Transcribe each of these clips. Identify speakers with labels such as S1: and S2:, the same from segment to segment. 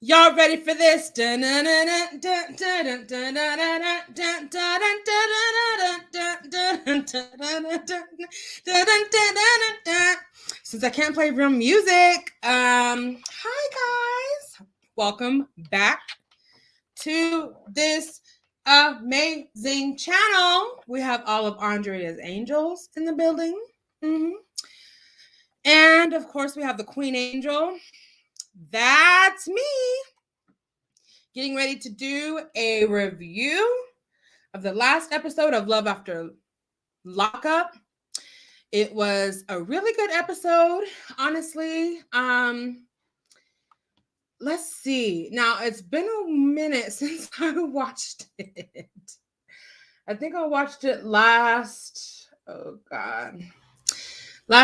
S1: Y'all ready for this? Since I can't play real music, hi guys. Welcome back to this amazing channel. We have all of Andrea's angels in the building. And of course, we have the Queen Angel. That's me. Getting ready to do a review of the last episode of Love After Lockup. It was a really good episode, honestly. Let's see. Now, it's been a minute since I watched it. I think I watched it last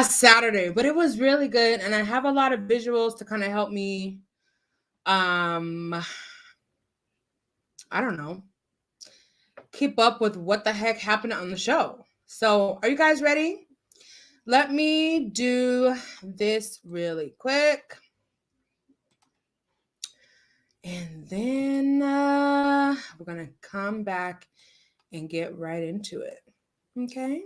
S1: Saturday, but it was really good, and I have a lot of visuals to kind of help me I don't know, keep up with what the heck happened on the show. So, are you guys ready? Let me do this really quick. And then we're going to come back and get right into it. Okay?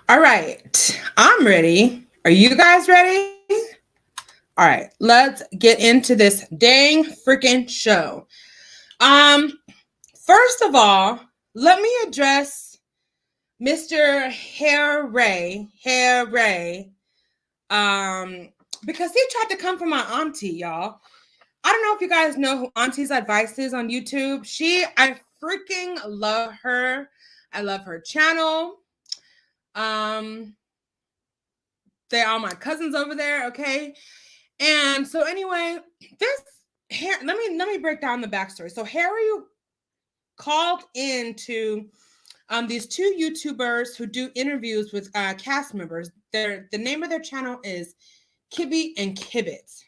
S1: All right. I'm ready. Are you guys ready? All right. Let's get into this dang freaking show. First of all, let me address Mr. Harry, because he tried to come for my auntie, y'all. I don't know if you guys know who Auntie's Advice is on YouTube. I freaking love her. I love her channel. They are my cousins over there, okay? And so anyway, let me break down the backstory. So Harry called in to these two YouTubers who do interviews with cast members. The name of their channel is Kibby and Kibbitz.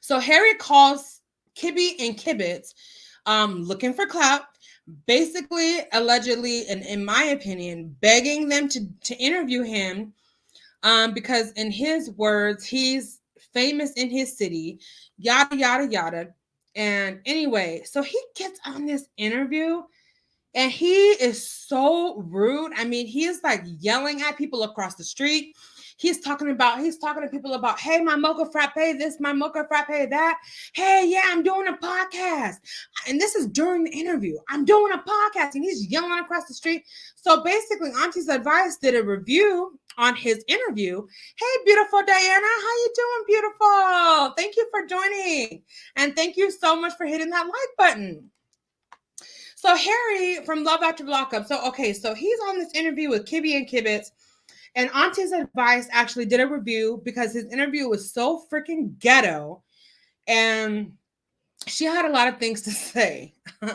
S1: So Harry calls Kibby and Kibbitz looking for clout, basically, allegedly, and in my opinion, begging them to interview him because in his words, he's famous in his city, yada, yada, yada. And anyway, so he gets on this interview and he is so rude. I mean, he is like yelling at people across the street. He's talking to people about, hey, my mocha frappe this, my mocha frappe that. Hey, yeah, I'm doing a podcast. And this is during the interview. I'm doing a podcast. And he's yelling across the street. So basically, Auntie's Advice did a review on his interview. Hey, beautiful Diana, how you doing, beautiful? Thank you for joining. And thank you so much for hitting that like button. So Harry from Love After Lockup. So he's on this interview with Kibby and Kibbitz. And Auntie's Advice actually did a review because his interview was so freaking ghetto. And she had a lot of things to say,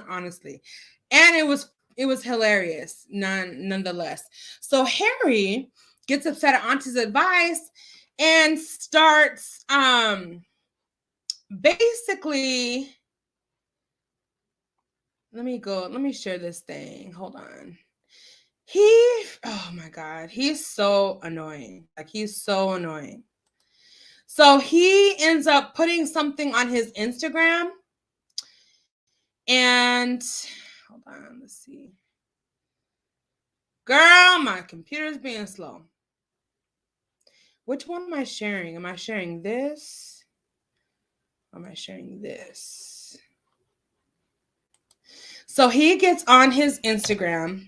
S1: honestly. And it was hilarious, nonetheless. So Harry gets upset at Auntie's Advice and starts basically, let me share this thing. Hold on. Oh my God, he's so annoying. Like, he's so annoying. So he ends up putting something on his Instagram. And hold on, let's see. Girl, my computer's being slow. Which one am I sharing? Am I sharing this? Or am I sharing this? So he gets on his Instagram,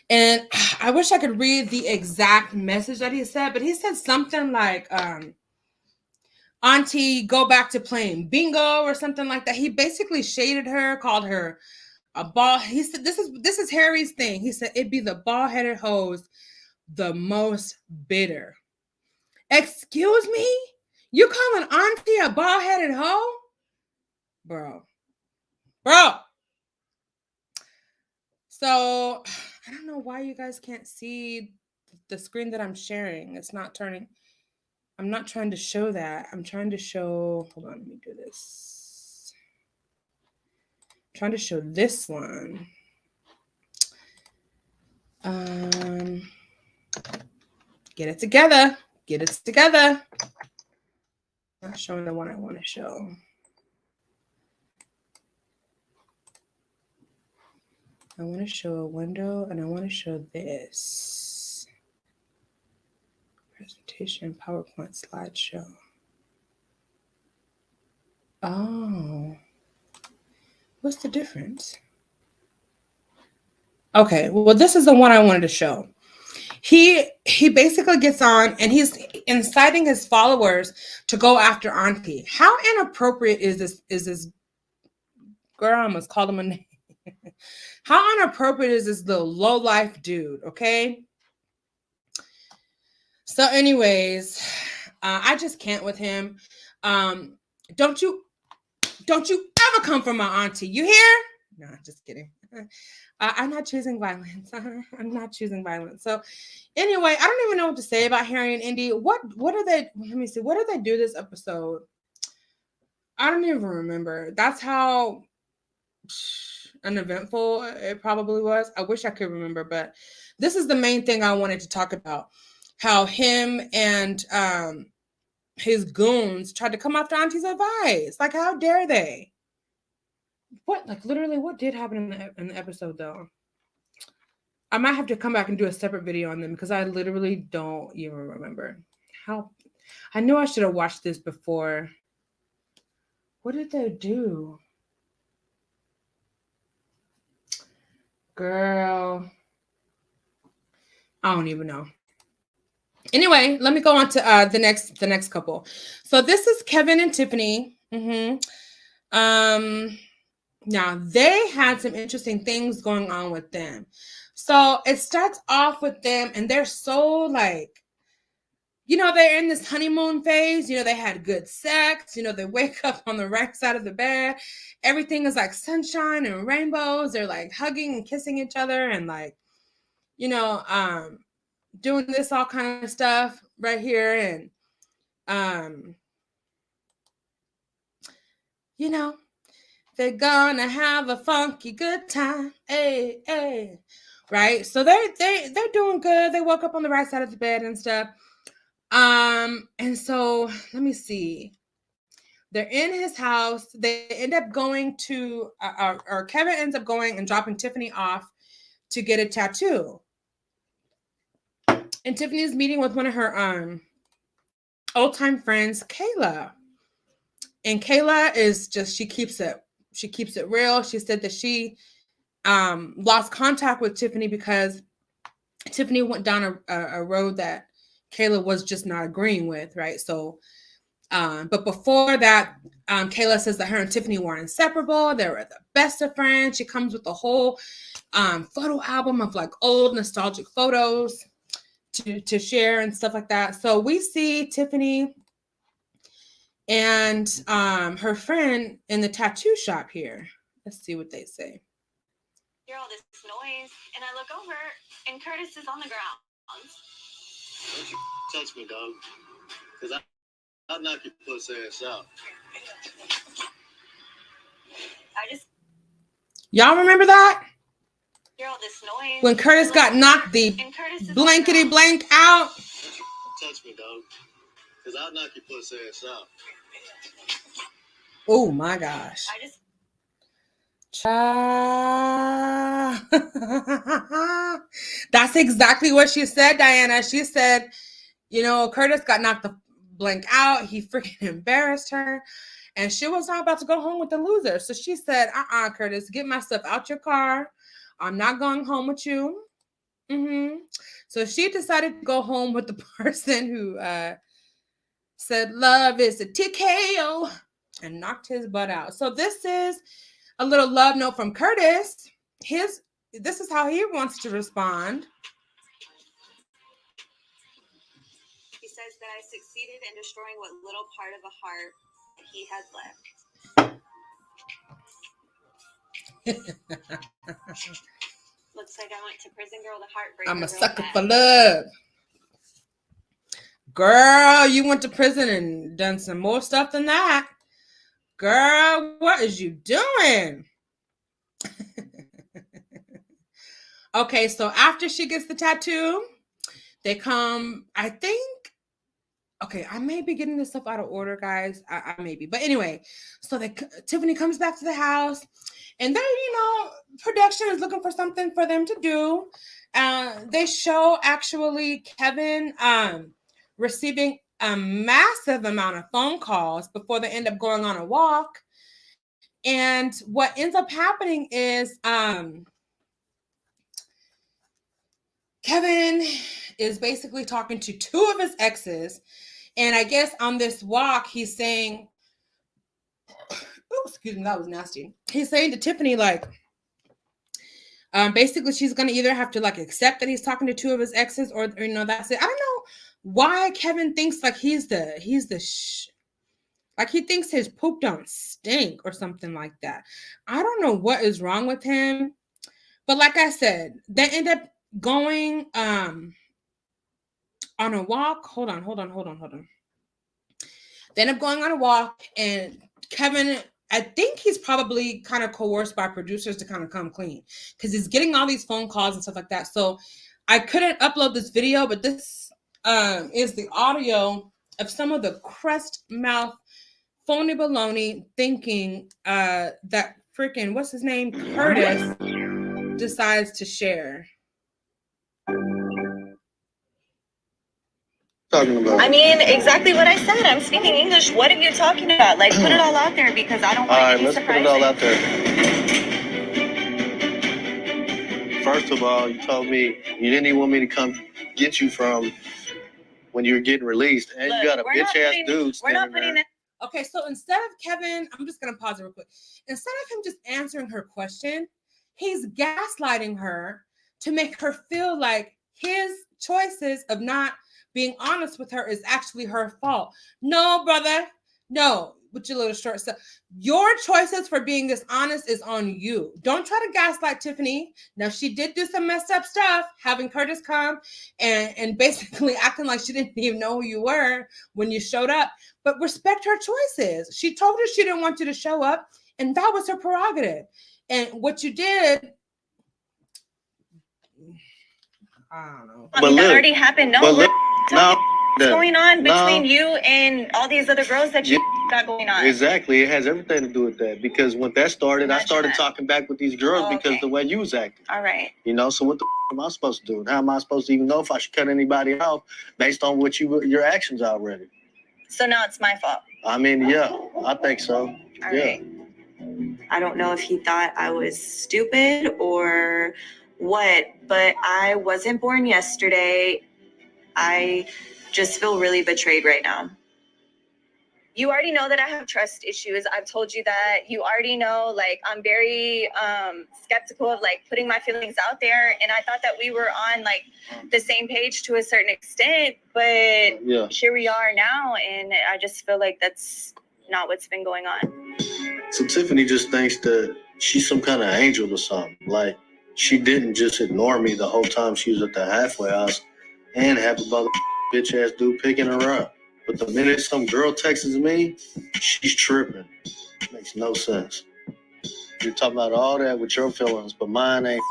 S1: and I wish I could read the exact message that he said, but he said something like, Auntie, go back to playing bingo or something like that. He basically shaded her, called her a ball. He said, this is Harry's thing. He said it'd be the ball-headed hoes, the most bitter. Excuse me? You calling Auntie a ball-headed hoe? Bro. So I don't know why you guys can't see the screen that I'm sharing. It's not turning. I'm not trying to show that. I'm trying to show, hold on, let me do this. I'm trying to show this one. Get it together. Get it together. I'm not showing the one I want to show. I want to show a window, and I want to show this. Presentation, PowerPoint slideshow. Oh. What's the difference? Okay, well, this is the one I wanted to show. He basically gets on and he's inciting his followers to go after Auntie. How inappropriate is this? Girl, I almost called him a name. How inappropriate is this little low-life dude, okay? So anyways, I just can't with him. Don't you ever come for my auntie. You hear? No, just kidding. I'm not choosing violence. I'm not choosing violence. So anyway, I don't even know what to say about Harry and Indy. What are they? Let me see. What did they do this episode? I don't even remember. That's how uneventful it probably was. I wish I could remember, but this is the main thing I wanted to talk about. How him and his goons tried to come after Auntie's advice. Like, how dare they? What, like, literally, what did happen in the episode, though? I might have to come back and do a separate video on them because I literally don't even remember. How? I knew I should have watched this before. What did they do? Girl. I don't even know. Anyway, let me go on to the next couple. So this is Kevin and Tiffany. Now they had some interesting things going on with them. So it starts off with them, and they're so like, they're in this honeymoon phase. They had good sex. They wake up on the right side of the bed. Everything is like sunshine and rainbows. They're like hugging and kissing each other and like, doing this all kind of stuff right here. And, they're gonna have a funky good time. Hey. Right? So they're doing good. They woke up on the right side of the bed and stuff. And so let me see. They're in his house. They end up going to, or Kevin ends up going and dropping Tiffany off to get a tattoo. And Tiffany's meeting with one of her old-time friends, Kayla. And Kayla is just, she keeps it real. She said that she lost contact with Tiffany because Tiffany went down a road that Kayla was just not agreeing with, right? So, but before that, Kayla says that her and Tiffany were inseparable. They were the best of friends. She comes with a whole photo album of like old nostalgic photos to share and stuff like that. So we see Tiffany and her friend in the tattoo shop here. Let's see what they say.
S2: Hear all this noise, and I look over, and Curtis is on the ground.
S3: Don't you touch me, dog, because I'll knock your pussy ass out.
S1: Y'all remember that?
S2: Hear all this noise.
S1: When Curtis got knocked the blankety blank out.
S3: Don't you touch me, dog, because I'll knock your pussy ass out.
S1: Oh my gosh. That's exactly what she said, Diana. She said, Curtis got knocked the blank out. He freaking embarrassed her. And she was not about to go home with the loser. So she said, Curtis, get my stuff out your car. I'm not going home with you. So she decided to go home with the person who said love is a TKO and knocked his butt out. So this is a little love note from Curtis. This is how he wants to respond.
S2: He says that I succeeded in destroying what little part of a heart he had left. Looks like I went to prison, girl, to heartbreak.
S1: I'm a sucker for love. Girl, you went to prison and done some more stuff than that. Girl, what is you doing? Okay, so after she gets the tattoo, they come, I think, okay, I may be getting this stuff out of order, guys. I may be. But anyway, so Tiffany comes back to the house, and then, production is looking for something for them to do. They show, actually, Kevin receiving a massive amount of phone calls before they end up going on a walk. And what ends up happening is Kevin is basically talking to two of his exes. And I guess on this walk, he's saying, oh, excuse me, that was nasty. He's saying to Tiffany, like, basically she's going to either have to like accept that he's talking to two of his exes or that's it. I don't know why Kevin thinks like like he thinks his poop don't stink or something like that. I don't know what is wrong with him. But like I said, they end up going on a walk. Hold on. They end up going on a walk, and Kevin, I think he's probably kind of coerced by producers to kind of come clean because he's getting all these phone calls and stuff like that. So I couldn't upload this video, but this is the audio of some of the crust mouth phony baloney thinking that freaking, what's his name, Curtis, decides to share.
S3: Talking about?
S2: I mean, exactly what I said. I'm speaking English. What are you talking about? Like, put it all out there because I don't want any surprises. All right, let's put it all out there. First of all, you told me you didn't even want me to come get you from when you were getting released, and look, you got a bitch-ass dude standing there.
S1: Okay, so instead of Kevin, I'm just going to pause it real quick. Instead of him just answering her question, he's gaslighting her to make her feel like his choices of not being honest with her is actually her fault. No, brother. No, with your little short stuff. Your choices for being dishonest is on you. Don't try to gaslight Tiffany. Now, she did do some messed up stuff, having Curtis come and basically acting like she didn't even know who you were when you showed up. But respect her choices. She told her she didn't want you to show up, and that was her prerogative. And what you did, I don't know.
S2: I mean, that already happened. No, what's going on between you and all these other girls that you got going on?
S3: Exactly. It has everything to do with that. Because when that started, I started talking back with these girls because the way you was acting.
S2: All right.
S3: So what the am I supposed to do? And how am I supposed to even know if I should cut anybody off based on what your actions already?
S2: So now it's my fault.
S3: I mean, yeah, I think so.
S2: All right. I don't know if he thought I was stupid or what, but I wasn't born yesterday. I just feel really betrayed right now. You already know that I have trust issues. I've told you that. You already know, like, I'm very skeptical of, like, putting my feelings out there. And I thought that we were on, like, the same page to a certain extent. But here we are now. And I just feel like that's not what's been going on.
S3: So Tiffany just thinks that she's some kind of angel or something. Like, she didn't just ignore me the whole time she was at the halfway house and have a bitch-ass dude picking her up. But the minute some girl texts me, she's tripping. Makes no sense. You're talking about all that with your feelings, but mine ain't.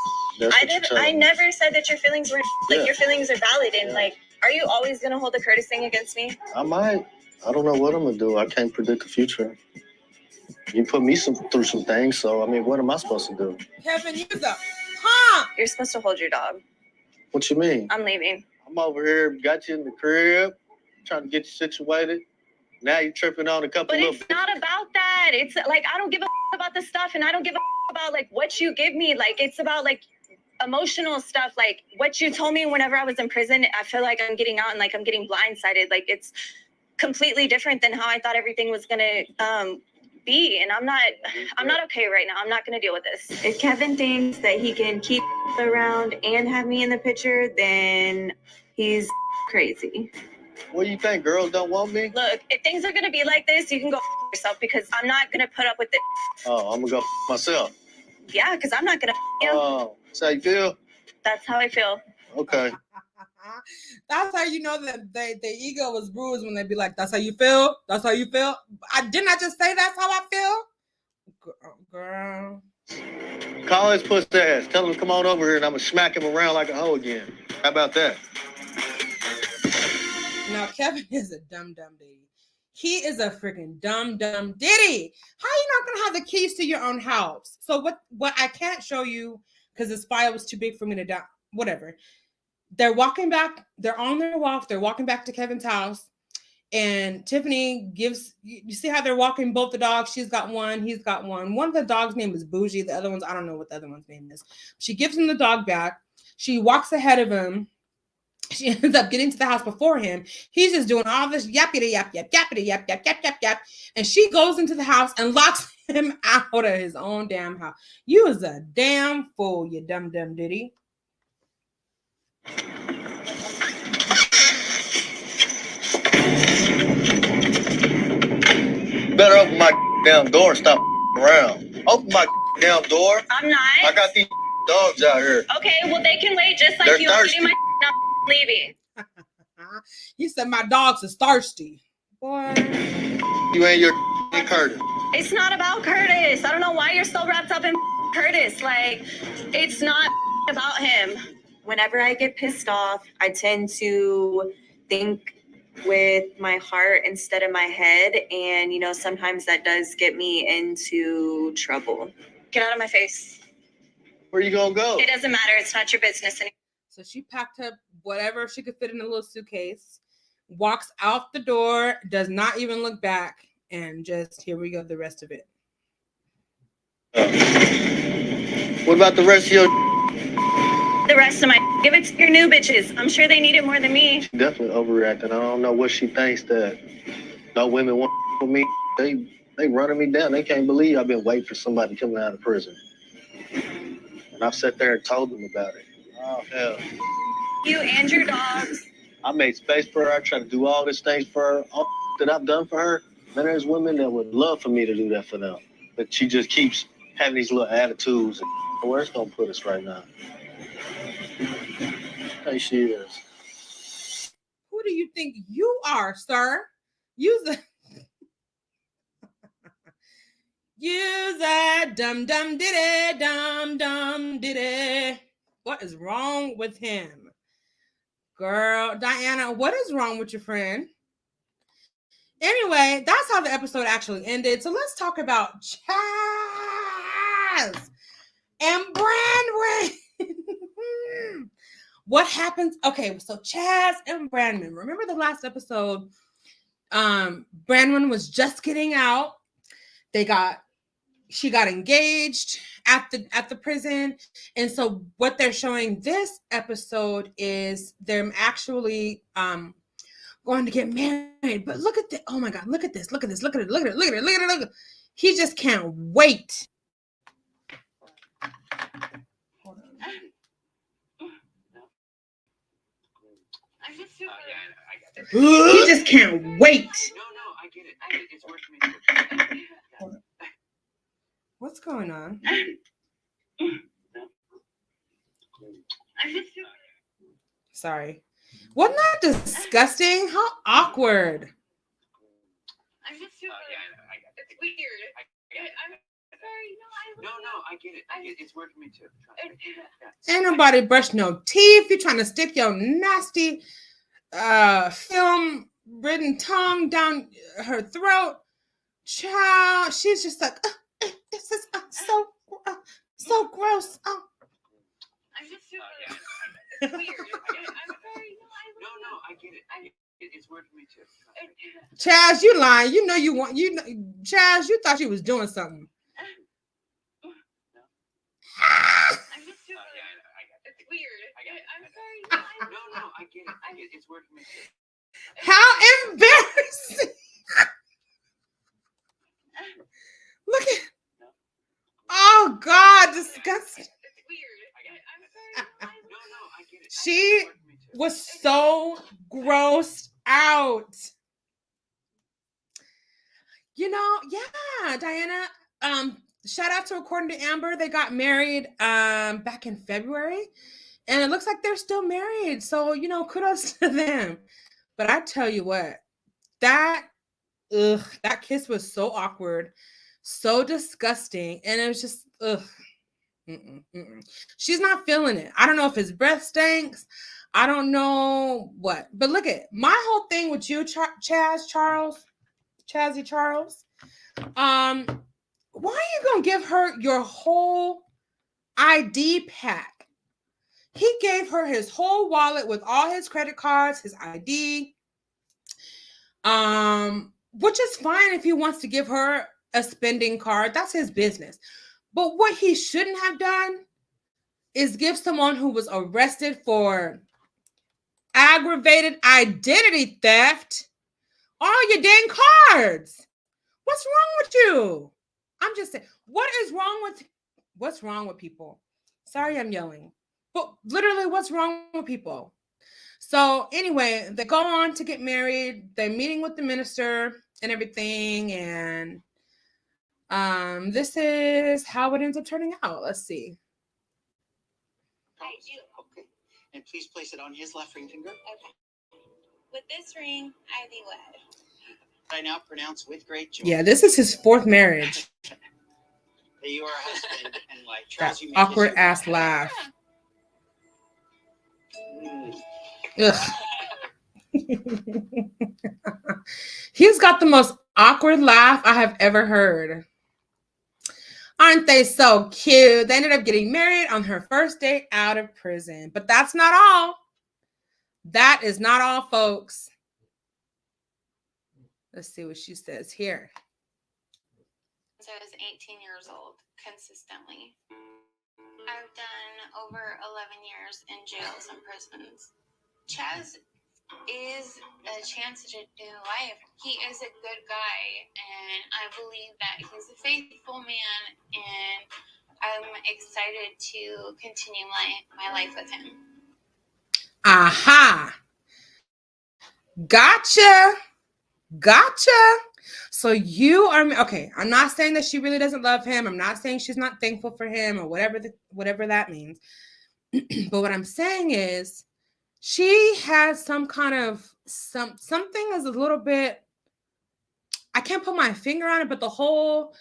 S2: I never said that your feelings were your feelings are valid. And like, are you always gonna hold the Curtis thing against me?
S3: I might. I don't know what I'm gonna do. I can't predict the future. You put me through some things, so I mean, what am I supposed to do?
S1: Kevin,
S2: You're supposed to hold your dog.
S3: What you mean?
S2: I'm leaving.
S3: I'm over here, got you in the crib, trying to get you situated. Now you tripping on a couple
S2: But
S3: of...
S2: it's not about that. It's like, I don't give a about the stuff, and I don't give a about like what you give me. Like, it's about like emotional stuff. Like what you told me whenever I was in prison, I feel like I'm getting out and like I'm getting blindsided. Like it's completely different than how I thought everything was gonna be. And I'm not okay right now. I'm not gonna deal with this. If Kevin thinks that he can keep around and have me in the picture, then he's crazy.
S3: What do you think? Girls don't want me?
S2: Look, if things are gonna be like this, you can go yourself, because I'm not gonna put up with it.
S3: Oh, I'm gonna go myself.
S2: Yeah, because I'm not gonna you.
S3: Oh, that's how you feel?
S2: That's how I feel.
S3: Okay.
S1: That's how you know that the ego was bruised when they be like, that's how you feel? That's how you feel? Didn't I just say that's how I feel? Girl.
S3: Call his pussy ass. Tell him to come on over here and I'm gonna smack him around like a hoe again. How about that?
S1: Now, Kevin is a dumb ditty. He is a freaking dumb ditty. How you not gonna have the keys to your own house? So what I can't show you because this file was too big for me to down. Whatever. They're walking back. They're on their walk. They're walking back to Kevin's house. And Tiffany gives, you see how they're walking both the dogs? She's got one. He's got one. One of the dogs' name is Bougie. The other one's, I don't know what the other one's name is. She gives him the dog back. She walks ahead of him. She ends up getting to the house before him. He's just doing all this yappity yap yap yappity yap yap yap yap yap. And she goes into the house and locks him out of his own damn house. You is a damn fool, you dumb ditty.
S3: Better open my damn door and stop around. Open my damn door.
S2: I'm not.
S3: I got these dogs out here.
S2: Okay, well they can wait just like
S3: They're
S2: you.
S3: thirsty.
S2: I'm getting my leaving.
S1: He said my dogs is thirsty. Boy.
S3: You ain't your Curtis.
S2: It's not about Curtis. I don't know why you're so wrapped up in Curtis. Like, it's not about him. Whenever I get pissed off, I tend to think with my heart instead of my head. And, you know, sometimes that does get me into trouble. Get out of my face.
S3: Where you gonna go?
S2: It doesn't matter. It's not your business anymore.
S1: So she packed up whatever she could fit in a little suitcase, walks out the door, does not even look back, and just, here we go, the rest of it.
S3: What about the rest of your...
S2: The rest of my... Give it to your new bitches. I'm sure they need it more than me.
S3: She definitely overreacting. I don't know what she thinks that no women want with me. They running me down. They can't believe I've been waiting for somebody coming out of prison. And I've sat there and told them about it. Oh, hell.
S2: You and your dogs.
S3: I made space for her. I tried to do all these things for her. All that I've done for her. Man, there's women that would love for me to do that for them. But she just keeps having these little attitudes. And where it's going to put us right now. Hey, she is.
S1: Who do you think you are, sir? Use a dumb ditty. What is wrong with him? Girl, Diana, what is wrong with your friend? Anyway, that's how the episode actually ended. So let's talk about Chaz and Brandon. What happens? Okay, so Chaz and Brandon. Remember the last episode? Brandon was just getting out. She got engaged at the prison. And so what they're showing this episode is them actually going to get married. But look at this. Oh my God, look at this. Look at this. Look at it. Look at it. Look at it. Look at it. Look at it. He just can't wait. Hold on. He just can't wait.
S4: No, I get it. It's working.
S1: Hold on. What's going on? Sorry. Wasn't that disgusting? How awkward.
S4: I'm just too it's weird. I'm sorry. No, I get it. It's working me too.
S1: Ain't nobody brush no teeth. You trying to stick your nasty film-ridden tongue down her throat. Child, she's just like, this is so gross. Oh.
S4: I'm just too it's weird. I'm sorry. No, I get it. It's weird for me too.
S1: Chaz, you lying. You know Chaz, you thought she was doing something.
S4: I'm just too. It's weird. I'm sorry. No, I get it. It's weird for me too.
S1: How embarrassing. Look at. Oh God, disgusting.
S4: It's weird. I'm sorry. No, I get it.
S1: She was so grossed out. You know, yeah, Diana. Shout out to According to Amber. They got married back in February, and it looks like they're still married. So, you know, kudos to them. But I tell you what, that kiss was so awkward, so disgusting, and it was just ugh. She's not feeling it. I don't know if his breath stinks. I don't know what. But look at my whole thing with you, Chazzy Charles. Why are you gonna give her your whole ID pack? He gave her his whole wallet with all his credit cards, his ID. Which is fine if he wants to give her a spending card. That's his business. But what he shouldn't have done is give someone who was arrested for aggravated identity theft all your dang cards. What's wrong with you? I'm just saying, what's wrong with people? Sorry, I'm yelling. But literally, what's wrong with people? So anyway, they go on to get married. They're meeting with the minister and everything. And this is how it ends up turning out. Let's see.
S5: Okay. And please place it on his left ring finger.
S6: Okay. With this ring, I be wed.
S5: I now pronounce with great joy.
S1: Yeah, this is his fourth marriage.
S5: That you are a husband and wife.
S1: That
S5: Charles, you may
S1: awkward
S5: kiss your
S1: ass
S5: wife.
S1: laugh. Ugh. He's got the most awkward laugh I have ever heard. Aren't they so cute? They ended up getting married on her first day out of prison. But that's not all. That is not all, folks. Let's see what she says here.
S6: So I was 18 years old consistently. I've done over 11 years in jails and prisons. Chaz is a chance to new life. He is a good guy, and I believe that he's a faithful man, and I'm excited to continue my life with him.
S1: Aha. Gotcha. So you are okay. I'm not saying that she really doesn't love him. I'm not saying she's not thankful for him or whatever that means. But what I'm saying is she has some kind of something is a little bit, I can't put my finger on it, but the whole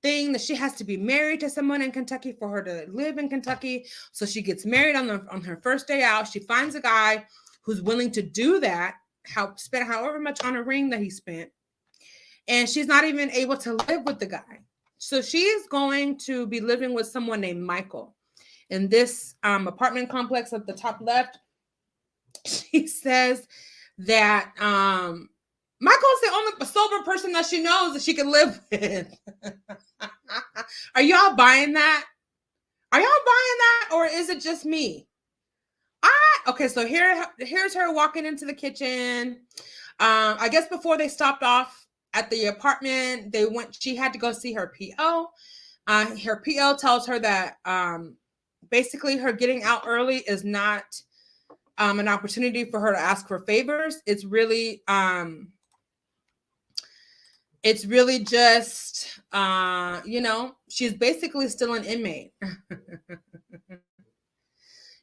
S1: thing that she has to be married to someone in Kentucky for her to live in Kentucky. So she gets married on her first day out. She finds a guy who's willing to do that, spend however much on a ring that he spent. And she's not even able to live with the guy. So she is going to be living with someone named Michael in this apartment complex at the top left. She says that Michael's the only sober person that she knows that she can live with. Are y'all buying that? Or is it just me? Okay, so here's her walking into the kitchen. I guess before they stopped off at the apartment, she had to go see her PO. Her PO tells her that basically her getting out early is not an opportunity for her to ask for favors. It's really just she's basically still an inmate.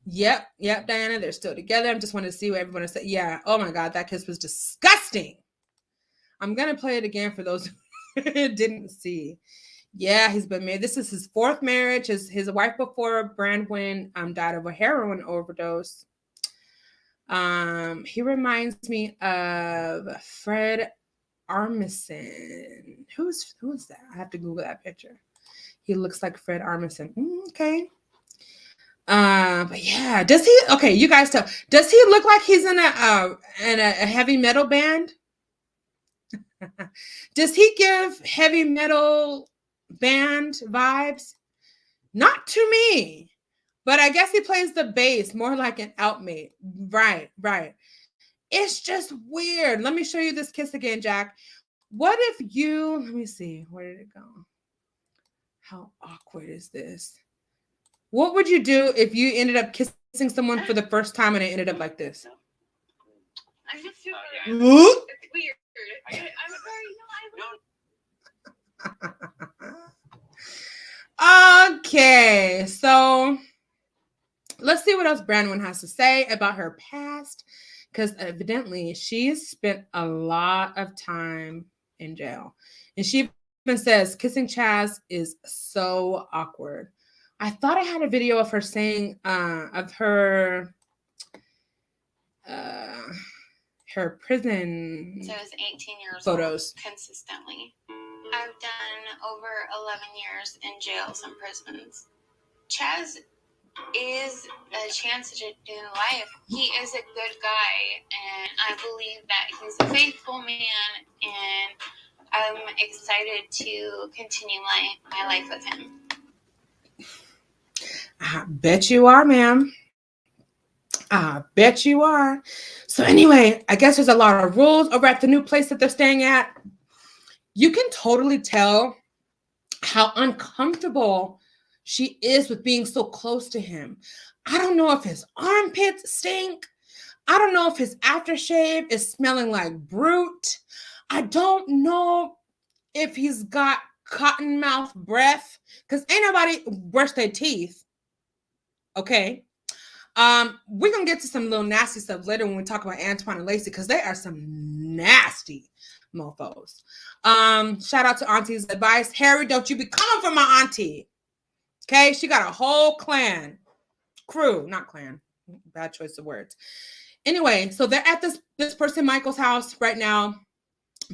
S1: Yep, Diana, they're still together. I just wanted to see what everyone said. Yeah, oh my God, that kiss was disgusting. I'm gonna play it again for those who didn't see. Yeah, he's been married. This is his fourth marriage. His wife before Brandwin died of a heroin overdose. He reminds me of Fred Armisen. Who's that? I have to Google that picture. He looks like Fred Armisen. Okay. But yeah, does he? Okay, you guys tell. Does he look like he's in a heavy metal band? Does he give heavy metal band vibes? Not to me, but I guess he plays the bass more like an outmate. Right, right. It's just weird. Let me show you this kiss again, Jack. What if you? Let me see. Where did it go? How awkward is this? What would you do if you ended up kissing someone for the first time and it ended up like this?
S6: I'm just super.
S1: Whoop.
S6: It's weird. I'm sorry. No,
S1: Okay, so let's see what else Brandon has to say about her past, because evidently she's spent a lot of time in jail. And she even says kissing Chaz is so awkward. I thought I had a video of her saying, of her prison
S6: So I was 18 years
S1: photos.
S6: old consistently. I've done over 11 years in jails and prisons. Chaz is a chance to new life. He is a good guy, and I believe that he's a faithful man, and I'm excited to continue my life with him.
S1: I bet you are, ma'am. I bet you are. So anyway, I guess there's a lot of rules over at the new place that they're staying at. You can totally tell how uncomfortable she is with being so close to him. I don't know if his armpits stink. I don't know if his aftershave is smelling like Brute. I don't know if he's got cotton mouth breath, because ain't nobody brush their teeth. Okay. We're gonna get to some little nasty stuff later when we talk about Antoine and Lacey, because they are some nasty mofos. Shout out to Auntie's advice. Harry, don't you be coming for my auntie. Okay, she got a whole crew, not clan. Bad choice of words. Anyway, so they're at this person Michael's house right now.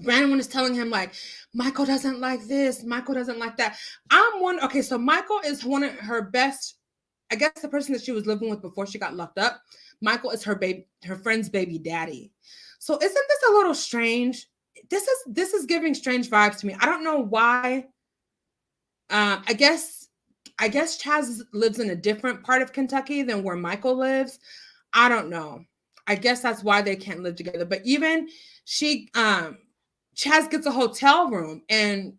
S1: Brandon is telling him, like, Michael doesn't like this, Michael doesn't like that. Okay, so Michael is one of her best, I guess the person that she was living with before she got locked up. Michael is her friend's baby daddy. So isn't this a little strange? This is giving strange vibes to me. I don't know why. I guess Chaz lives in a different part of Kentucky than where Michael lives. I don't know. I guess that's why they can't live together. But even Chaz gets a hotel room, and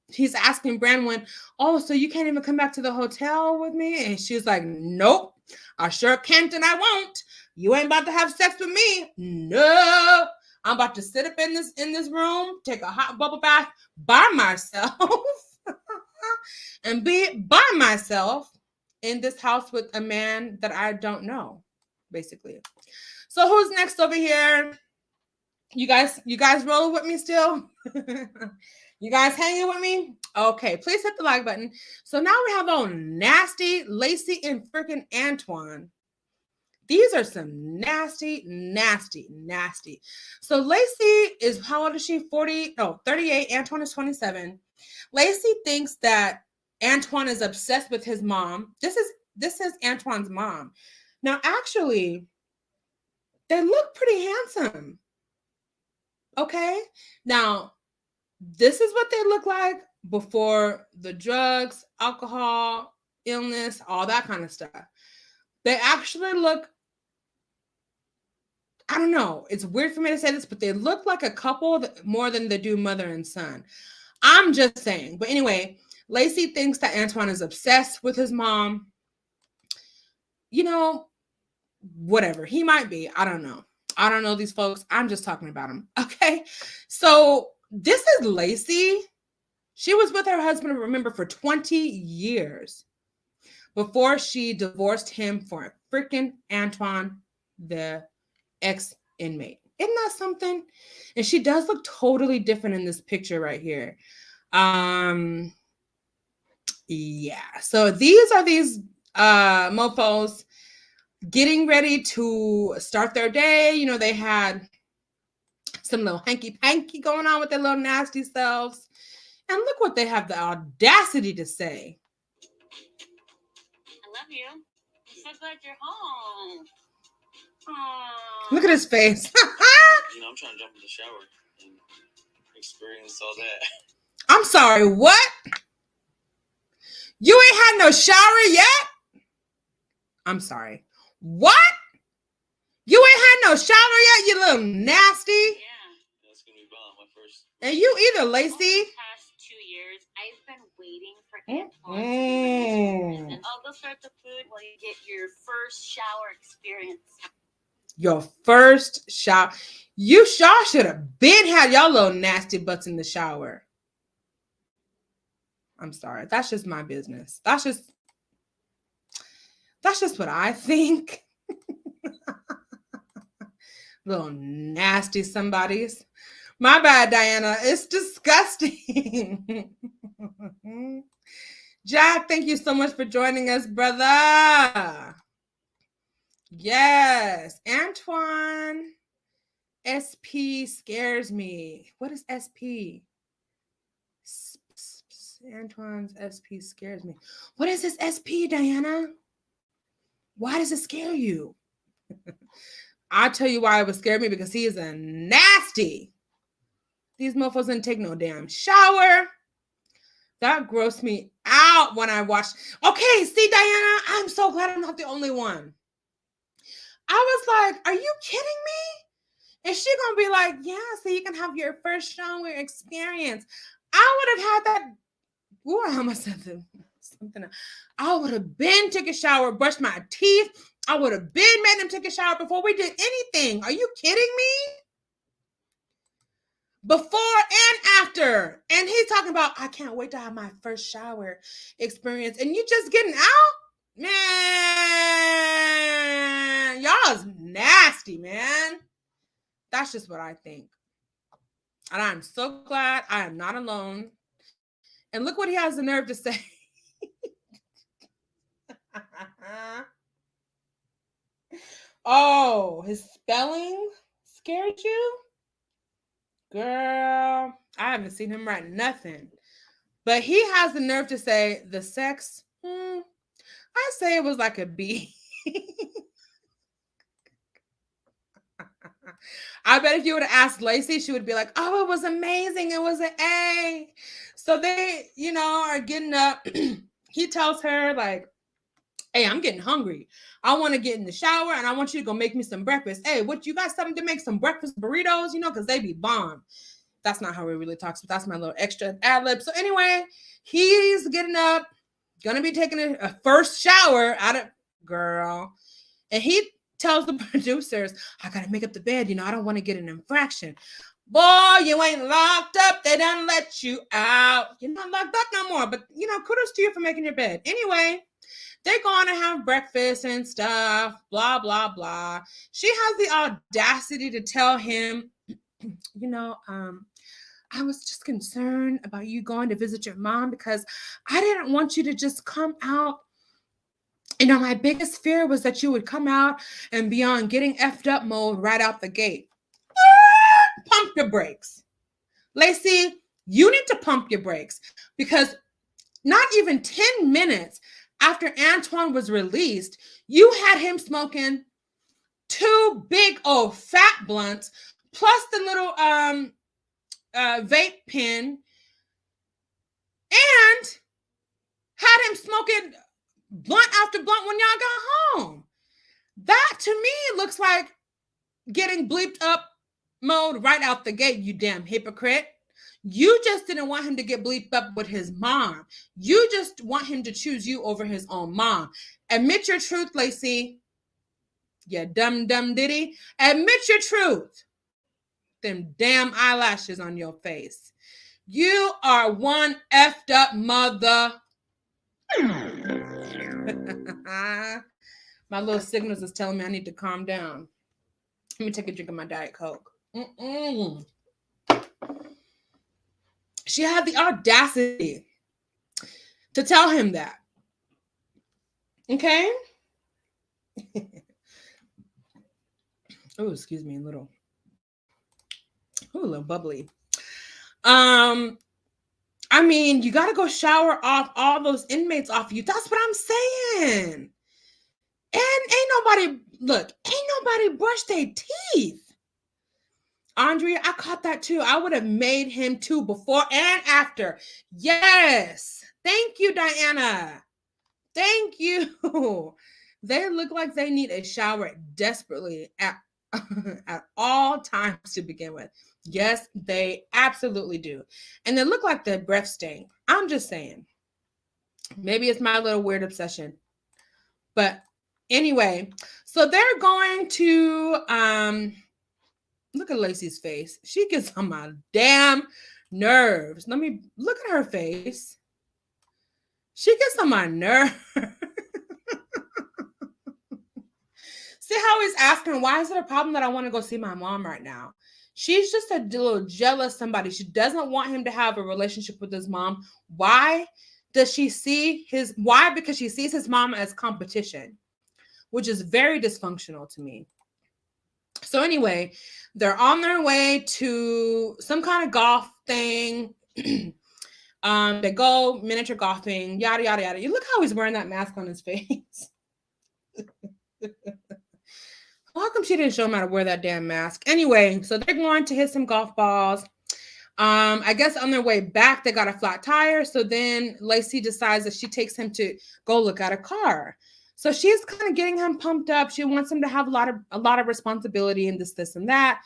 S1: he's asking Branwen, oh, so you can't even come back to the hotel with me? And she's like, nope, I sure can't and I won't. You ain't about to have sex with me. No, I'm about to sit up in this room, take a hot bubble bath by myself and be by myself in this house with a man that I don't know, basically. So who's next over here? You guys rolling with me still? You guys hanging with me? Okay, please hit the like button. So now we have old nasty Lacey and freaking Antoine. These are some nasty, nasty, nasty. So Lacey is, how old is she? 38. Antoine is 27. Lacey thinks that Antoine is obsessed with his mom. This is Antoine's mom. Now, actually, they look pretty handsome. Okay. Now, this is what they look like before the drugs, alcohol, illness, all that kind of stuff. They actually look, I don't know, it's weird for me to say this, but they look like a couple more than they do mother and son. I'm just saying. But anyway, Lacey thinks that Antoine is obsessed with his mom. You know, whatever. He might be. I don't know. I don't know these folks. I'm just talking about them. Okay. So this is Lacey. She was with her husband, remember, for 20 years before she divorced him for freaking Antoine, the ex-inmate. Isn't that something? And she does look totally different in this picture right here. Yeah. So these are these mofos getting ready to start their day. You know, they had some little hanky-panky going on with their little nasty selves. And look what they have the audacity to say.
S6: I love you.
S4: so glad you're home. Aww.
S1: Look at his face.
S7: You know, I'm trying to jump in the shower and experience all that.
S1: I'm sorry, what? You ain't had no shower yet? I'm sorry. What? You ain't had no shower yet, you little nasty?
S4: Yeah.
S7: That's gonna be bomb. My first.
S1: And you either,
S4: Over
S1: Lacey.
S4: the past 2 years, I've been waiting for Antoine to be released. And I'll go start the food while you get your first shower experience.
S1: Your first shower. You sure should have been had y'all little nasty butts in the shower. I'm sorry. That's just my business. That's just what I think. Little nasty somebodies. My bad, Diana. It's disgusting. Jack, thank you so much for joining us, brother. Yes. Antoine. SP scares me. What is SP? Antoine's SP scares me. What is this SP, Diana? Why does it scare you? I'll tell you why it would scare me, because he is a nasty. These mofos didn't take no damn shower. That grossed me out when I watched. Okay, see, Diana, I'm so glad I'm not the only one. I was like, are you kidding me? Is she gonna be like, yeah, so you can have your first shower experience? I would have had that. Ooh, I almost said something else. I would have been took a shower, brushed my teeth. I would have been made him take a shower before we did anything. Are you kidding me? Before and after. And he's talking about, I can't wait to have my first shower experience. And you just getting out? Man, y'all's nasty, man. That's just what I think. And I'm so glad I am not alone. And look what he has the nerve to say. Oh, his spelling scared you? Girl, I haven't seen him write nothing. But he has the nerve to say the sex, I say it was like a B. I bet if you would have asked Lacey, she would be like, oh, it was amazing. It was an A. So they, are getting up. He tells her, like, hey, I'm getting hungry. I want to get in the shower and I want you to go make me some breakfast. Hey, what, you got something to make some breakfast burritos? Because they be bomb. That's not how he really talks, but that's my little extra ad lib. So anyway, he's getting up, gonna be taking a first shower out of girl. And he tells the producers, I gotta make up the bed. I don't want to get an infraction. Boy, you ain't locked up. They done let you out. You're not locked up no more. But, kudos to you for making your bed. Anyway, they're going to have breakfast and stuff, blah, blah, blah. She has the audacity to tell him, I was just concerned about you going to visit your mom because I didn't want you to just come out. My biggest fear was that you would come out and be on getting effed up mode right out the gate. Pump your brakes. Lacey, you need to pump your brakes, because not even 10 minutes after Antoine was released, you had him smoking 2 big old fat blunts plus the little vape pen, and had him smoking blunt after blunt when y'all got home. That to me looks like getting bleeped up mode right out the gate, you damn hypocrite. You just didn't want him to get bleeped up with his mom. You just want him to choose you over his own mom. Admit your truth, Lacey. You dumb diddy. Admit your truth. Them damn eyelashes on your face. You are one effed up mother. My little signals is telling me I need to calm down. Let me take a drink of my Diet Coke. She had the audacity to tell him that. Okay? Oh, excuse me, a little bubbly. You got to go shower off all those inmates off you. That's what I'm saying. ain't nobody brush their teeth. Andrea, I caught that too. I would have made him too before and after. Yes. Thank you, Diana. Thank you. They look like they need a shower desperately at all times to begin with. Yes, they absolutely do. And they look like their breath stink. I'm just saying. Maybe it's my little weird obsession. But anyway, so they're going to look at Lacey's face. She gets on my damn nerves. Let me look at her face. She gets on my nerves. See how he's asking, why is it a problem that I want to go see my mom right now? She's just a little jealous somebody. She doesn't want him to have a relationship with his mom. Why? Does she see why? Because she sees his mom as competition, which is very dysfunctional to me. So anyway, they're on their way to some kind of golf thing. They go miniature golfing, yada, yada, yada. You look how he's wearing that mask on his face. How come she didn't show him how to wear that damn mask? Anyway, so they're going to hit some golf balls. I guess on their way back, they got a flat tire. So then Lacey decides that she takes him to go look at a car. So she's kind of getting him pumped up. She wants him to have a lot of responsibility and this, and that.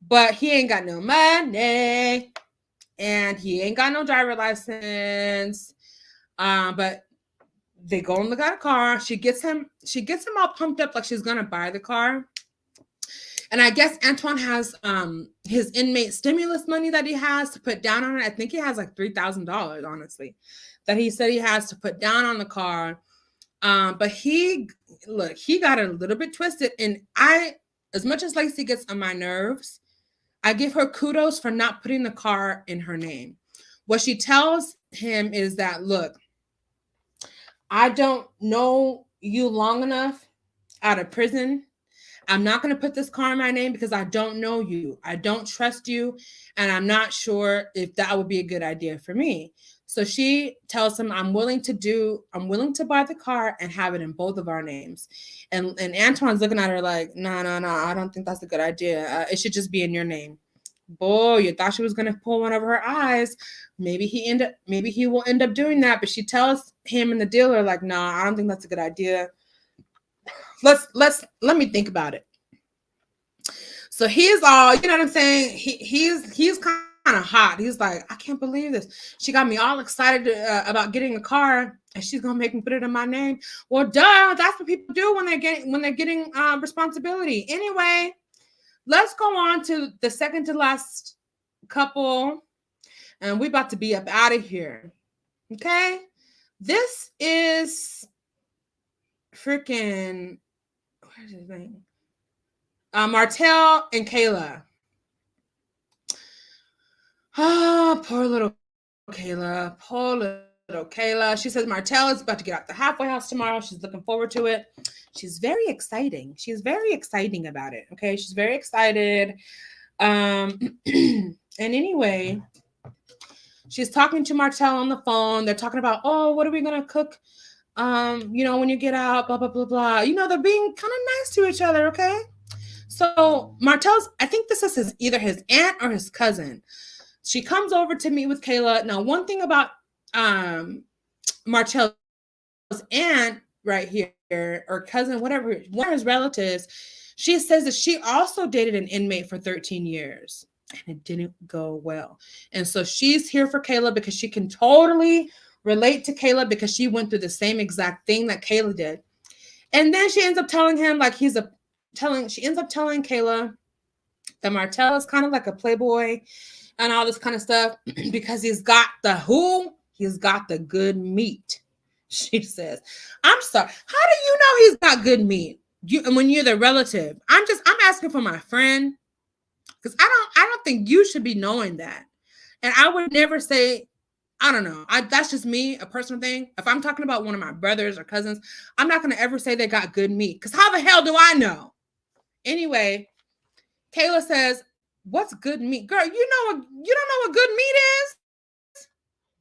S1: But he ain't got no money. And he ain't got no driver license. But they go and look at a car. She gets him all pumped up like she's gonna buy the car. And I guess Antoine has his inmate stimulus money that he has to put down on it. I think he has like $3,000, honestly, that he said he has to put down on the car. But he got a little bit twisted. And as much as Lacey gets on my nerves, I give her kudos for not putting the car in her name. What she tells him is that, look, I don't know you long enough out of prison. I'm not going to put this car in my name because I don't know you. I don't trust you. And I'm not sure if that would be a good idea for me. So she tells him, I'm willing to buy the car and have it in both of our names. And Antoine's looking at her like, no, I don't think that's a good idea. It should just be in your name. Boy, you thought she was going to pull one over her eyes. Maybe he will end up doing that. But she tells him and the dealer like, no, I don't think that's a good idea. Let me think about it. So he's all, you know what I'm saying? He's kind of hot. He's like, I can't believe this. She got me all excited about getting a car, and she's gonna make me put it in my name. Well, duh, that's what people do when they're getting responsibility. Anyway, let's go on to the second to last couple, and we about to be up out of here. Okay, this is freaking. Where's his name? Martell and Kayla. Oh, poor little Kayla. Poor little Kayla. She says Martell is about to get out the halfway house tomorrow. She's looking forward to it. She's very exciting. She's very exciting about it. Okay, she's very excited. And anyway, she's talking to Martell on the phone. They're talking about, oh, what are we gonna cook? When you get out, blah blah blah blah. They're being kind of nice to each other. Okay. So Martell's, I think this is either his aunt or his cousin. She comes over to meet with Kayla. Now, one thing about Martell's aunt right here, or cousin, whatever, one of his relatives, she says that she also dated an inmate for 13 years and it didn't go well. And so she's here for Kayla because she can totally relate to Kayla because she went through the same exact thing that Kayla did. And then she ends up telling him like she ends up telling Kayla that Martell is kind of like a playboy and all this kind of stuff because he's got the good meat. She says, I'm sorry. How do you know he's got good meat? When you're the relative, I'm asking for my friend because I don't think you should be knowing that. And I would never say, I don't know. That's just me, a personal thing. If I'm talking about one of my brothers or cousins, I'm not going to ever say they got good meat because how the hell do I know? Anyway, Kayla says, what's good meat? Girl, you don't know what good meat is?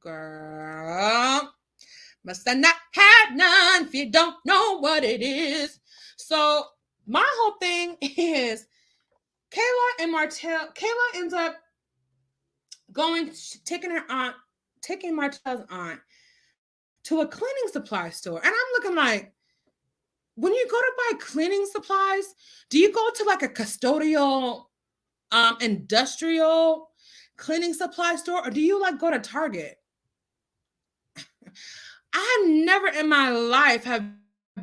S1: Girl, must have not had none if you don't know what it is. So my whole thing is Kayla and Martell. Kayla ends up taking Martell's aunt to a cleaning supply store. And I'm looking like, when you go to buy cleaning supplies, do you go to like a custodial, industrial cleaning supply store, or do you like go to Target? I never in my life have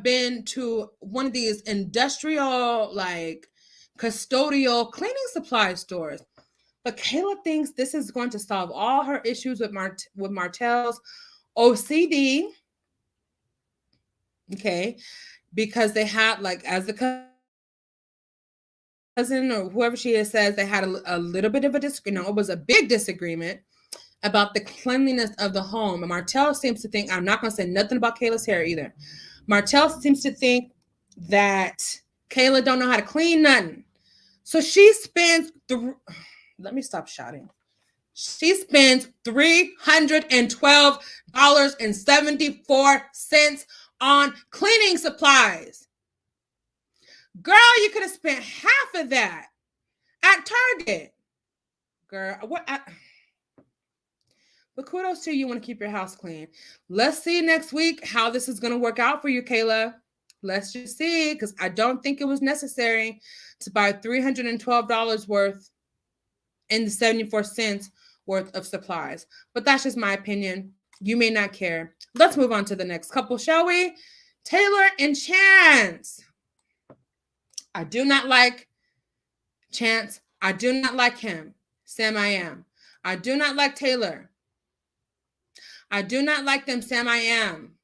S1: been to one of these industrial, like custodial cleaning supply stores. But Kayla thinks this is going to solve all her issues with Martell's OCD. Okay, because they had, like, as the cousin or whoever she is says, they had a little bit of a disagreement. It was a big disagreement about the cleanliness of the home. And Martell seems to think, I'm not going to say nothing about Kayla's hair either. Martell seems to think that Kayla don't know how to clean nothing. So she spends, let me stop shouting. She spends $312.74 on cleaning supplies. Girl, you could have spent half of that at Target. Girl, but kudos to you. Want to keep your house clean. Let's see next week how this is going to work out for you, Kayla. Let's just see, because I don't think it was necessary to buy $312 worth and the 74 cents worth of supplies. But that's just my opinion. You may not care. Let's move on to the next couple, shall we? Taylor and Chance. I do not like Chance. I do not like him. Sam, I am. I do not like Taylor. I do not like them, Sam, I am.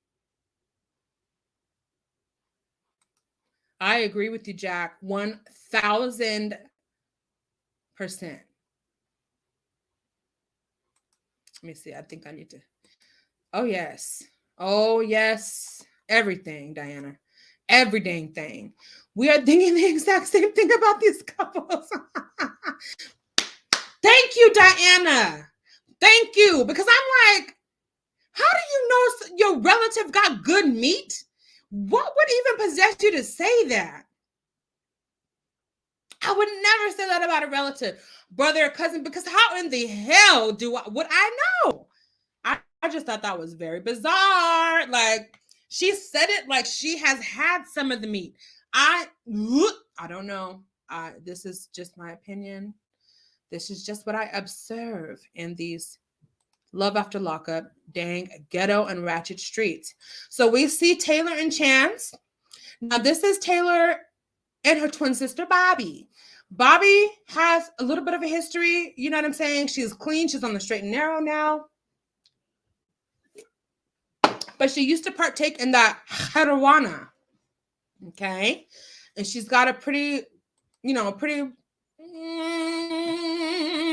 S1: I agree with you, Jack. 1,000%. Let me see. I think I need to. Oh, yes. Oh, yes. Everything, Diana. Every dang thing. We are thinking the exact same thing about these couples. Thank you, Diana. Thank you. Because I'm like, how do you know your relative got good meat? What would even possess you to say that? I would never say that about a relative, brother or cousin, because how in the hell would I know? I just thought that was very bizarre. Like, she said it like she has had some of the meat. I don't know. This is just my opinion. This is just what I observe in these love after lockup, dang ghetto and ratchet streets. So we see Taylor and Chance. Now this is Taylor and her twin sister, Bobby. Bobby has a little bit of a history. You know what I'm saying? She's clean. She's on the straight and narrow now. But she used to partake in that marijuana. Okay. And she's got a pretty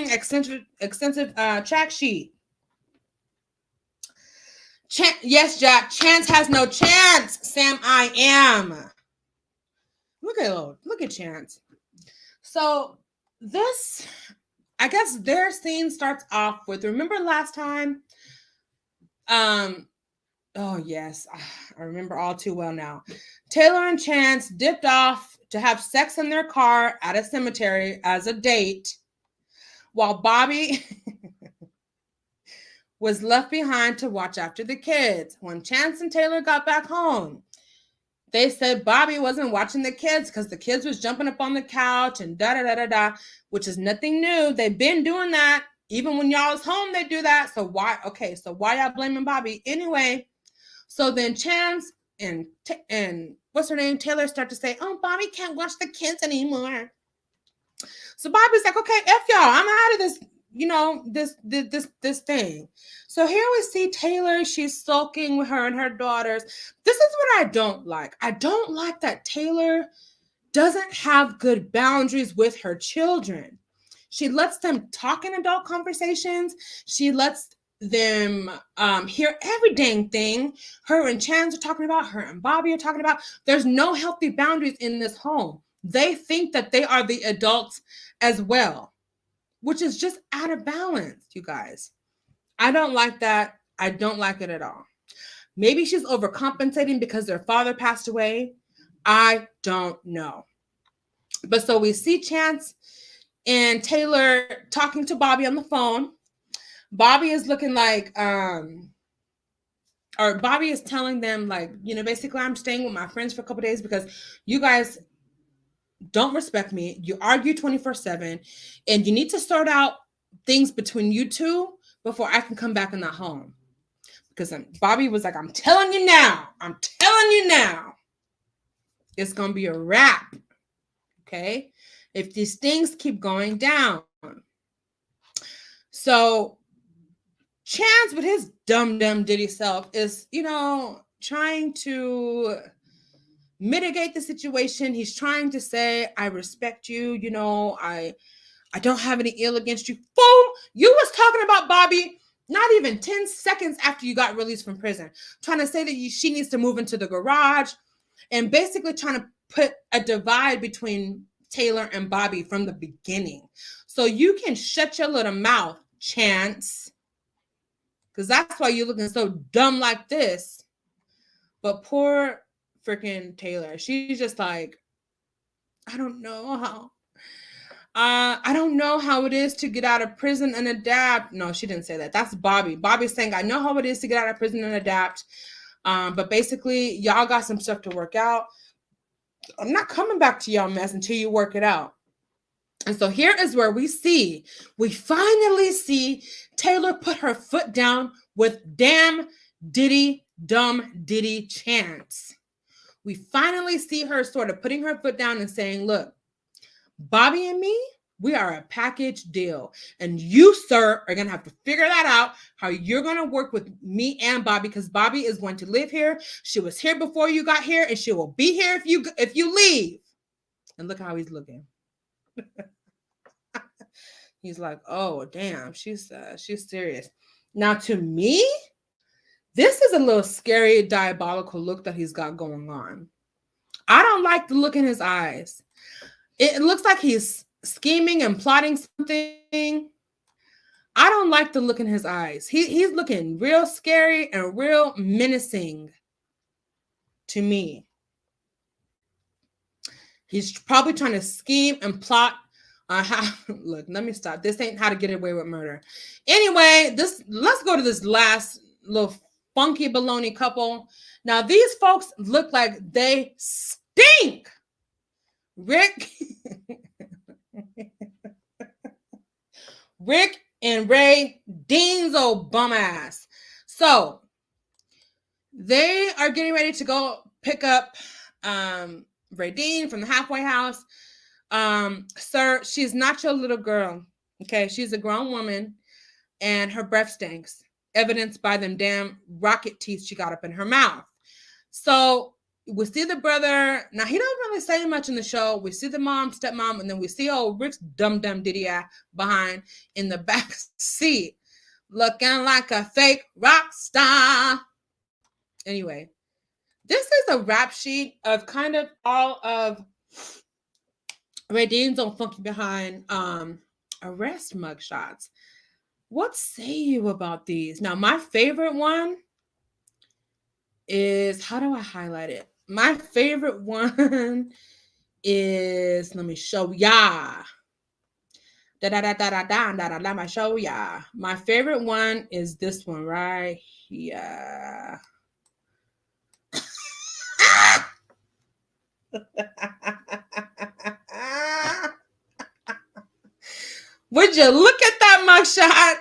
S1: extensive track sheet. Yes, Jack. Chance has no chance. Sam, I am. Look at Chance. So this, I guess their scene starts off with, remember last time? Oh yes, I remember all too well now. Taylor and Chance dipped off to have sex in their car at a cemetery as a date, while Bobby was left behind to watch after the kids. When Chance and Taylor got back home, they said Bobby wasn't watching the kids because the kids was jumping up on the couch and da-da-da-da-da, which is nothing new. They've been doing that. Even when y'all was home, they do that. So why y'all blaming Bobby? Anyway, so then Chance and what's her name? Taylor start to say, oh, Bobby can't watch the kids anymore. So Bobby's like, okay, F y'all, I'm out of this, this thing. So here we see Taylor, she's sulking with her and her daughters. This is what I don't like. I don't like that Taylor doesn't have good boundaries with her children. She lets them talk in adult conversations. She lets them hear every dang thing her and Chance are talking about, her and Bobby are talking about. There's no healthy boundaries in this home. They think that they are the adults as well, which is just out of balance, you guys. I don't like that. I don't like it at all. Maybe she's overcompensating because their father passed away. I don't know. But so we see Chance and Taylor talking to Bobby on the phone. Bobby is looking like, or Bobby is telling them, like, basically, I'm staying with my friends for a couple days because you guys don't respect me. You argue 24/7, and you need to sort out things between you two before I can come back in that home. Because Bobby was like, I'm telling you now, it's going to be a wrap. Okay? If these things keep going down. So Chance, with his dumb Diddy self, is, trying to mitigate the situation. He's trying to say, I respect you. I don't have any ill against you. Fool, you was talking about Bobby not even 10 seconds after you got released from prison, trying to say that she needs to move into the garage and basically trying to put a divide between Taylor and Bobby from the beginning. So you can shut your little mouth, Chance, because that's why you're looking so dumb like this. But poor freaking Taylor, she's just like, I don't know how it is to get out of prison and adapt. No, she didn't say that. That's Bobby. Bobby's saying, I know how it is to get out of prison and adapt. But basically, y'all got some stuff to work out. I'm not coming back to y'all mess until you work it out. And so here is where we finally see Taylor put her foot down with dumb Diddy Chance. We finally see her sort of putting her foot down and saying, look, Bobby and me, we are a package deal. And you, sir, are going to have to figure that out, how you're going to work with me and Bobby, because Bobby is going to live here. She was here before you got here, and she will be here if you leave. And look how he's looking. He's like, oh, damn, she's serious. Now, to me, this is a little scary, diabolical look that he's got going on. I don't like the look in his eyes. It looks like he's scheming and plotting something. I don't like the look in his eyes. He's looking real scary and real menacing to me. He's probably trying to scheme and plot on how. Look, let me stop. This ain't how to get away with murder. Anyway, let's go to this last little funky baloney couple. Now, these folks look like they stink. Rick and Ray Dean's old bum ass. So they are getting ready to go pick up Ray Dean from the halfway house. Sir, she's not your little girl. Okay, she's a grown woman, and her breath stinks, evidenced by them damn rocket teeth she got up in her mouth. So we see the brother. Now, he doesn't really say much in the show. We see the mom, stepmom, and then we see old Rick's dumb Diddy behind in the back seat, looking like a fake rock star. Anyway, this is a rap sheet of kind of all of Ray Dean's on funky behind arrest mugshots. What say you about these? Now, my favorite one is, how do I highlight it? My favorite one is, let me show ya. Let me show ya. My favorite one is this one right here. Would you look at that mugshot?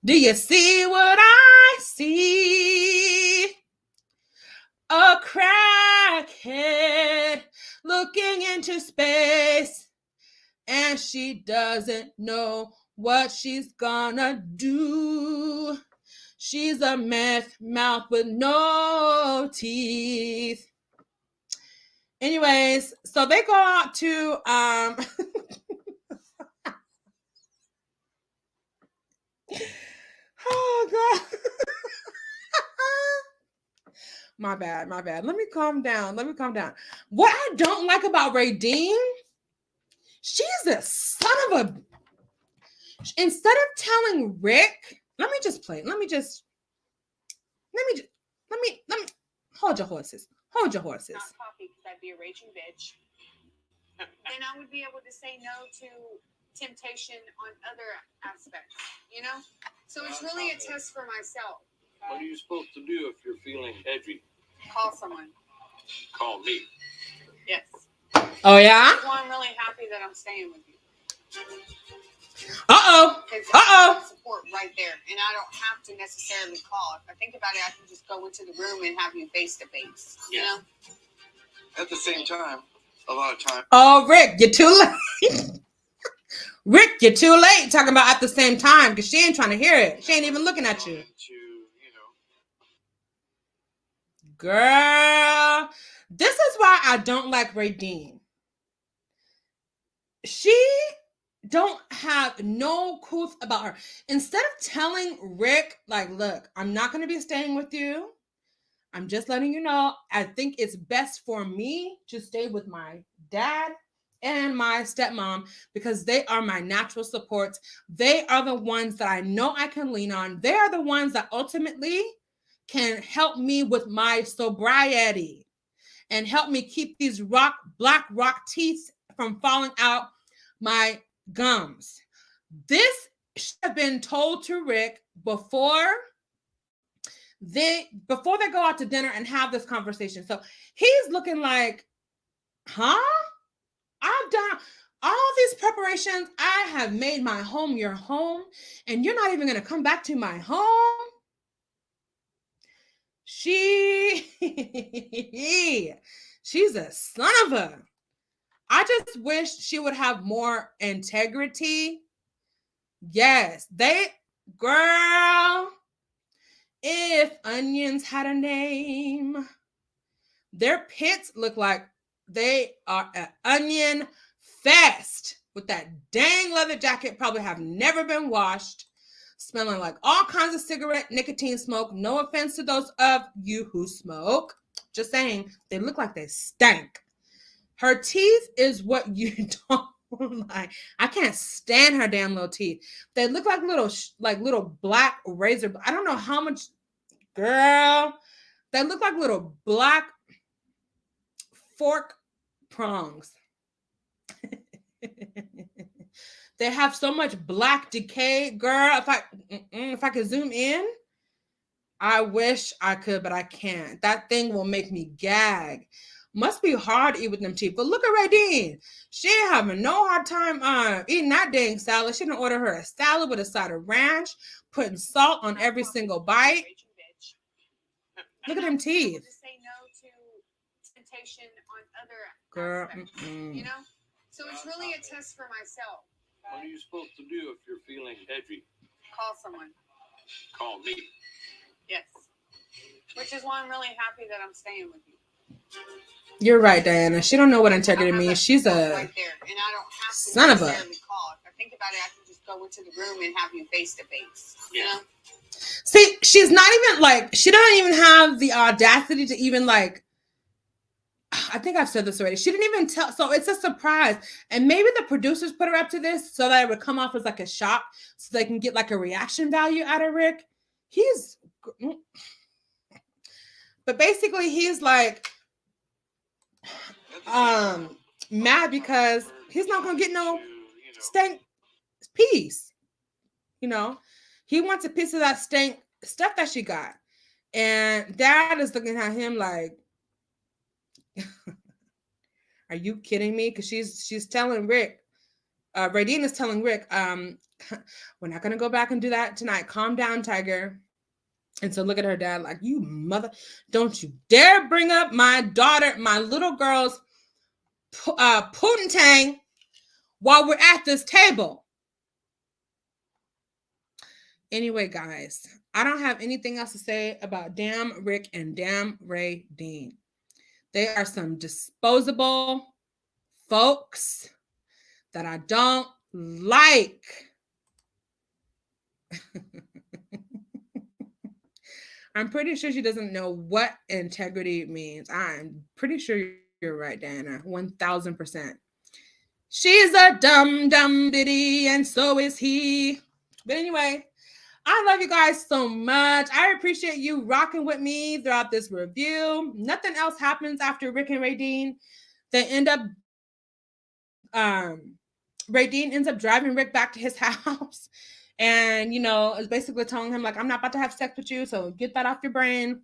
S1: Do you see what I see? A crackhead looking into space, and she doesn't know what she's gonna do. She's a meth mouth with no teeth. Anyways, so they go out to oh God. My bad. Let me calm down. What I don't like about Ray Dean, she's a son of a. Instead of telling Rick, let me hold your horses. Hold your horses.
S4: Not coffee because I'd be a raging bitch. Then I would be able to say no to temptation on other aspects, you know? So it's really a test for myself.
S7: What are you supposed to do if you're feeling edgy?
S4: Call someone.
S7: Call me.
S4: Yes.
S1: Oh, yeah?
S4: Well, I'm really happy that I'm staying with you.
S1: Uh-oh.
S4: Because
S1: Uh-oh.
S4: support right there. And I don't have to necessarily call. If I think about it, I can just go into the room and have you face to face, you know?
S7: At the same time, a lot of times.
S1: Oh, Rick, you're too late. Rick, you're too late talking about at the same time because she ain't trying to hear it. She ain't even looking at you. Girl, this is why I don't like Radine. She don't have no couth about her. Instead of telling Rick, like, look, I'm not going to be staying with you. I'm just letting you know, I think it's best for me to stay with my dad and my stepmom because they are my natural supports. They are the ones that I know I can lean on. They are the ones that ultimately can help me with my sobriety and help me keep these black rock teeth from falling out my gums. This should have been told to Rick before they go out to dinner and have this conversation. So he's looking like, huh? I've done all these preparations. I have made my home your home, and you're not even going to come back to my home. She's a son of a. I just wish she would have more integrity. Yes, girl, if onions had a name, their pits look like they are an onion fest with that dang leather jacket, probably have never been washed, smelling like all kinds of cigarette nicotine smoke. No offense to those of you who smoke. Just saying, they look like they stank. Her teeth is what you don't like. I can't stand her damn little teeth. They look like little black razor. I don't know how much, girl. They look like little black fork prongs. They have so much black decay, girl. If I could zoom in, I wish I could, but I can't. That thing will make me gag. Must be hard to eat with them teeth. But look at Radine. She ain't having no hard time eating that dang salad. She done order her a salad with a side of ranch, putting salt on every single bite. Look at them teeth.
S4: Say no to temptation on other
S1: Girl,
S4: aspects, you know? So it's really a test for myself.
S7: What are you supposed to do if you're feeling edgy?
S4: Call someone.
S7: Call me.
S4: Yes. Which is why I'm really happy that I'm staying with you.
S1: You're right, Diana. She don't know what integrity means. She's a
S4: right there, and I don't have to
S1: son of a.
S4: Call. If I think about it, I can just go into the room and have you face to face. You know.
S1: See, she's not even like, she doesn't even have the audacity to even like, I think I've said this already. She didn't even tell. So it's a surprise. And maybe the producers put her up to this so that it would come off as like a shock so they can get like a reaction value out of Rick. But basically he's like, mad because he's not going to get no stank piece. You know, he wants a piece of that stank stuff that she got. And Dad is looking at him like, are you kidding me? Because she's telling Rick, Radine is telling Rick, we're not gonna go back and do that tonight. Calm down, Tiger. And so look at her dad like, you mother, don't you dare bring up my daughter, my little girl's poontang while we're at this table. Anyway, guys, I don't have anything else to say about damn Rick and damn Radine. They are some disposable folks that I don't like. I'm pretty sure she doesn't know what integrity means. I'm pretty sure you're right, Diana. 1000%. She's a dumb ditty, and so is he. But anyway, I love you guys so much. I appreciate you rocking with me throughout this review. Nothing else happens after Rick and Radine. They end up, Radine ends up driving Rick back to his house. And, you know, is basically telling him, like, I'm not about to have sex with you, so get that off your brain.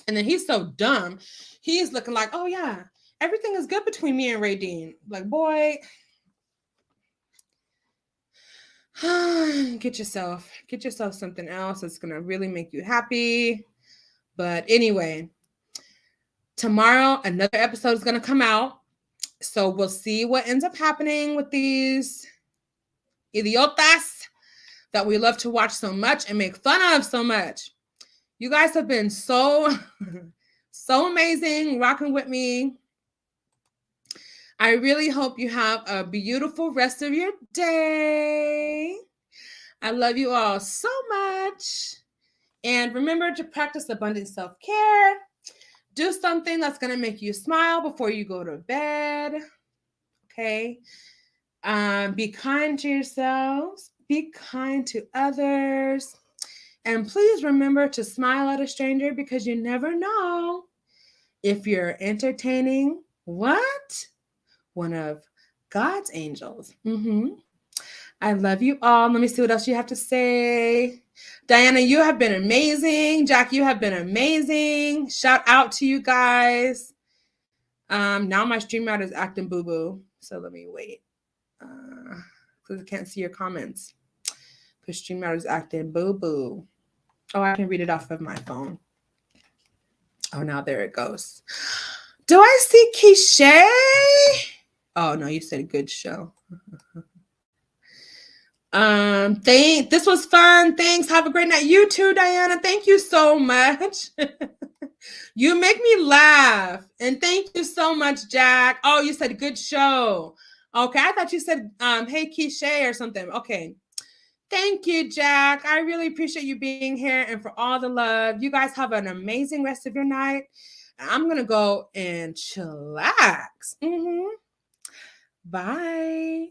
S1: And then he's so dumb. He's looking like, oh, yeah, everything is good between me and Radine. Like, boy, get yourself something else that's going to really make you happy. But anyway, tomorrow, another episode is going to come out. So we'll see what ends up happening with these idiotas that we love to watch so much and make fun of so much. You guys have been so amazing rocking with me. I really hope you have a beautiful rest of your day. I love you all so much. And remember to practice abundant self-care. Do something that's going to make you smile before you go to bed. Okay? Be kind to yourselves. Be kind to others. And please remember to smile at a stranger because you never know if you're entertaining what? One of God's angels. I love you all. Let me see what else you have to say. Diana, you have been amazing. Jack, you have been amazing. Shout out to you guys. Now my StreamYard is acting boo-boo. So let me wait. Because I can't see your comments. Because StreamYard is acting boo-boo. Oh, I can read it off of my phone. Oh, now there it goes. Do I see Keisha? Oh, no, you said good show. This was fun. Thanks. Have a great night. You too, Diana. Thank you so much. You make me laugh. And thank you so much, Jack. Oh, you said good show. Okay, I thought you said hey Keisha or something. Okay. Thank you, Jack. I really appreciate you being here and for all the love. You guys have an amazing rest of your night. I'm going to go and chillax. Bye.